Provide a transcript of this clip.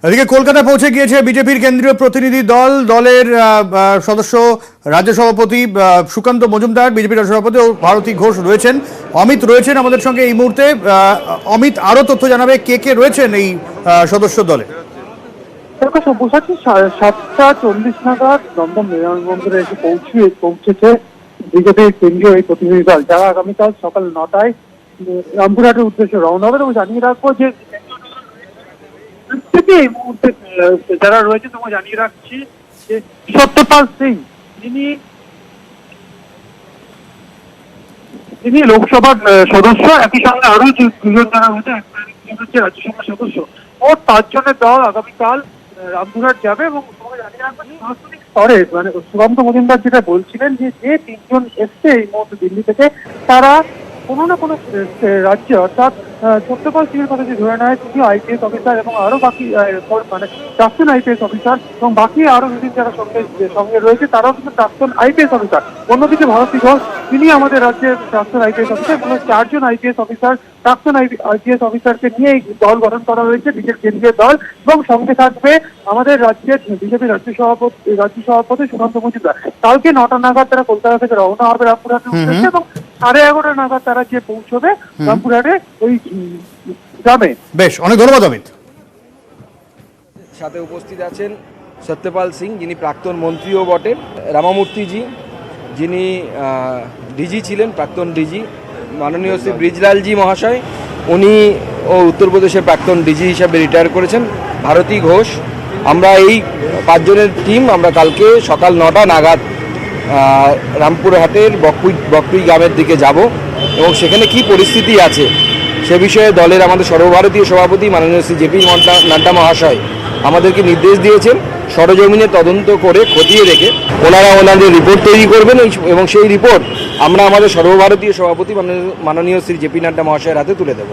এদিকে কলকাতা পৌঁছে গিয়েছে বিজেপির কেন্দ্রীয় প্রতিনিধি দল। দলের সদস্য রাজ্য সভাপতি সুকান্ত মজুমদার, বিজেপির রাজ্য সভাপতি ও ভারতী ঘোষ রয়েছেন, অমিত রয়েছেন আমাদের সঙ্গে এই মুহূর্তে। অমিত আরো তথ্য জানাবে কে কে রয়েছেন এই সদস্য দলে। দেখো সব্যসাচী 7:40 নাগাদ দমদম বিমানবন্দরে এসে পৌঁছেছে বিজেপির কেন্দ্রীয় এই প্রতিনিধি দল, যারা আগামীকাল সকাল 9টায় রামপুরহাটের উদ্দেশ্যে রওনা হবে। এবং জানিয়ে রাখবো যে এই মুহূর্তে যারা রয়েছে তোমাকে জানিয়ে রাখছি যে সত্যপাল সিং, তিনি লোকসভার সদস্য, একই সঙ্গে আরো যে দুজন যারা হচ্ছে রাজ্যসভার সদস্য, ও 5 জনের দল আগামীকাল রামপুরহাট যাবে। এবং তোমাকে জানিয়ে রাখবো সাংস্কৃতিক স্তরে মানে সুকান্ত মজুমদার যেটা বলছিলেন যে 3জন এসছে এই মুহূর্তে দিল্লি থেকে, তারা কোনো না কোনো রাজ্যে, অর্থাৎ সত্যপাল সিং এর কথা যে ধরে নেয় তিনি আইপিএস অফিসার এবং আরো বাকি মানে প্রাক্তন আইপিএস অফিসার, এবং বাকি আরো দুদিন যারা সঙ্গে রয়েছে তারাও কিন্তু প্রাক্তন আইপিএস অফিসার। অন্যদিকে ভারতী ঘোষ, তিনি আমাদের রাজ্যের প্রাক্তন আইপিএস অফিসার। এবং 4 জন আইপিএস অফিসার, প্রাক্তন আইপিএস অফিসারকে নিয়ে এই দল গঠন করা হয়েছে, বিজেপি কেন্দ্রীয় দল। এবং সঙ্গে থাকবে আমাদের রাজ্যের বিজেপি রাজ্য সভাপতি সুকান্ত মজুমদার। কালকে 9টা নাগাদ তারা কলকাতা থেকে রওনা হবে রামপুরহাটের উদ্দেশ্যে, এবং 11:30 নাগাদ তারা যে পৌঁছবে রামপুরহাটে ওই গ্রামে। বেশ, অনেক ধন্যবাদ অমিত। সাথে উপস্থিত আছেন সত্যপাল সিং, যিনি প্রাক্তন মন্ত্রীও বটেন, রামামূর্তিজি, যিনি ডিজি ছিলেন, প্রাক্তন ডিজি, মাননীয় শ্রী ব্রিজলালজি মহাশয়, উনি ও উত্তরপ্রদেশের প্রাক্তন ডিজি হিসাবে রিটায়ার করেছেন, ভারতী ঘোষ। আমরা এই 5 জনের টিম আমরা কালকে সকাল 9টা নাগাদ রামপুরহাটের বকটুই গ্রামের দিকে যাব, এবং সেখানে কি পরিস্থিতি আছে সে বিষয়ে দলের আমাদের সর্বভারতীয় সভাপতি মাননীয় শ্রী জেপি নাড্ডা মহাশয় আমাদেরকে নির্দেশ দিয়েছেন সরজমিনে তদন্ত করে খতিয়ে দেখে ওনারা ওনাদের রিপোর্ট তৈরি করবেন, এবং সেই রিপোর্ট আমরা আমাদের সর্বভারতীয় সভাপতি মাননীয় শ্রী জেপি নাড্ডা মহাশয়ের হাতে তুলে দেব।